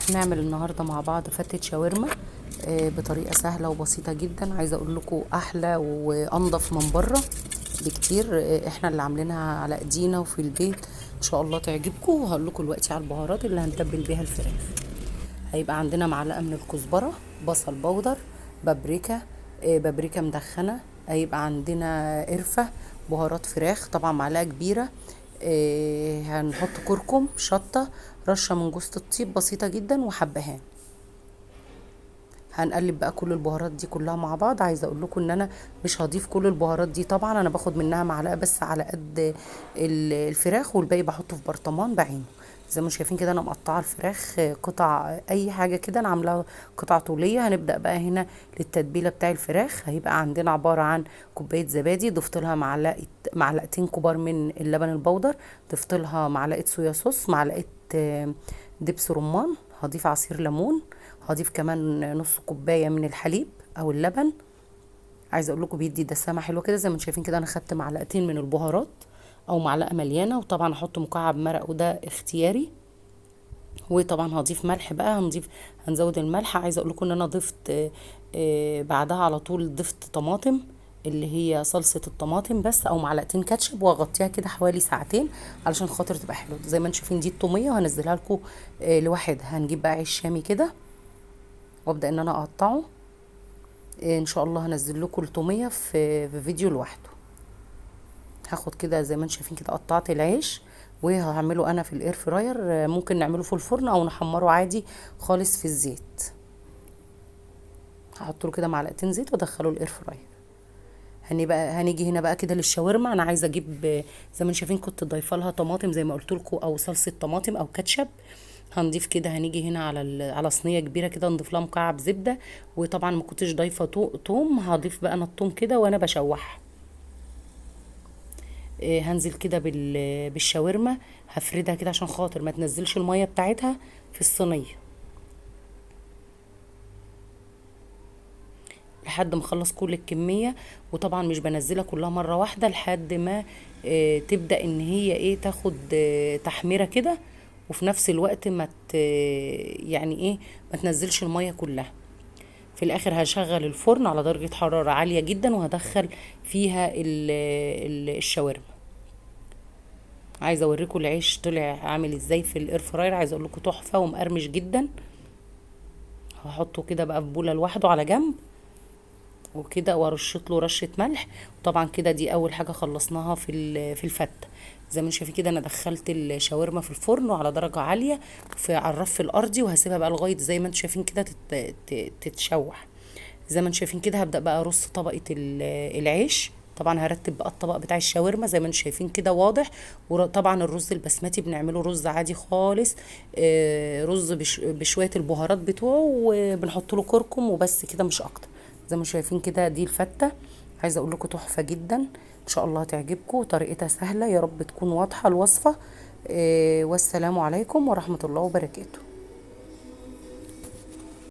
هنعمل النهارده مع بعض فتة شاورما بطريقة سهلة وبسيطة جدا. عايزة اقول لكم احلى وانضف من بره بكتير. احنا اللي عاملينها على ايدينا وفي البيت، ان شاء الله تعجبكم. وهقول لكم دلوقتي على البهارات اللي هنتبل بيها الفراخ. هيبقى عندنا معلقة من الكزبرة، بصل بودر، بابريكا، بابريكا مدخنة. هيبقى عندنا قرفة، بهارات فراخ طبعا معلقة كبيرة. هنحط كركم، شطة، رشة من جوز الطيب بسيطة جدا، وحبهان. هنقلب بقى كل البهارات دي كلها مع بعض. عايزه اقول لكم ان انا مش هضيف كل البهارات دي، طبعا انا باخد منها معلقه بس على قد الفراخ، والباقي بحطه في برطمان بعينه. زي ما شايفين كده انا مقطعه الفراخ قطع، اي حاجه كده انا عاملاها قطع طوليه. هنبدا بقى هنا للتتبيله بتاع الفراخ. هيبقى عندنا عباره عن كوبايه زبادي، ضفت لها معلقتين كبار من اللبن البودر، ضفت لها معلقه صويا صوص، معلقه دبس رمان، هضيف عصير ليمون، هضيف كمان نص كوبايه من الحليب او اللبن. عايزه اقول لكم بيدي دسامه حلوه كده. زي ما انتم شايفين كده انا خدت معلقتين من البهارات او معلقه مليانه، وطبعا احط مكعب مرق وده اختياري. وطبعا هضيف ملح بقى، هنزود الملح. عايزه اقول لكم ان انا ضفت بعدها على طول ضفت طماطم، اللي هي صلصه الطماطم بس، او معلقتين كاتشب، واغطيها كده حوالي ساعتين علشان خاطر تبقى حلوه. زي ما انتم شايفين دي الطوميه، وهنزلها لكم لوحدها. هنجيب بقى عيش شامي كده وابدا ان انا اقطعه. ان شاء الله هنزل لكم التوميه في فيديو لوحده. هاخد كده زي ما انتم شايفين كده قطعت العيش، وهعمله انا في الاير فراير. ممكن نعمله في الفرن او نحمره عادي خالص في الزيت. هحط له كده معلقتين زيت وادخله الاير فراير. هنيجي هنا بقى كده للشاورما. انا عايزه اجيب زي ما انتم شايفين كنت ضايفه لها طماطم زي ما قلت لكم، او صلصه طماطم او كاتشب. هنضيف كده، هنيجي هنا على صينيه كبيره كده نضيف لها مكعب زبده. وطبعا ما كنتش ضايفه توم، هضيف بقى انا التوم كده وانا بشوح. هنزل كده بالشاورما، هفردها كده عشان خاطر ما تنزلش الميه بتاعتها في الصينيه لحد ما اخلص كل الكميه. وطبعا مش بنزلها كلها مره واحده لحد ما تبدا ان هي تاخد تحميره كده، وفي نفس الوقت يعني ما تنزلش الميه كلها. في الاخر هشغل الفرن على درجه حراره عاليه جدا، وهدخل فيها الشاورما. عايزه اوريكم العيش طلع عامل ازاي في الاير فراير. عايزه اقول لكم تحفه ومقرمش جدا. هحطه كده بقى في بوله لوحده على جنب وكده، وارشط له رشه ملح. وطبعا كده دي اول حاجه خلصناها في الفته. زي ما انتم شايفين كده انا دخلت الشاورما في الفرن وعلى درجه عاليه على الرف الارضي، وهسيبها بقى لغايه زي ما انتم شايفين كده تتشوح. زي ما انتم شايفين كده هبدا بقى ارص طبقه العيش. طبعا هرتب بقى الطبق بتاع الشاورما زي ما انتم شايفين كده واضح. وطبعا الرز البسمتي بنعمله رز عادي خالص، رز بشويه البهارات بتوعه، وبنحط له كركم وبس كده مش اكتر. زي ما شايفين كده دي الفته. عايزه اقول لكم تحفه جدا، ان شاء الله هتعجبكم. طريقتها سهله، يا رب تكون واضحه الوصفه. والسلام عليكم ورحمه الله وبركاته.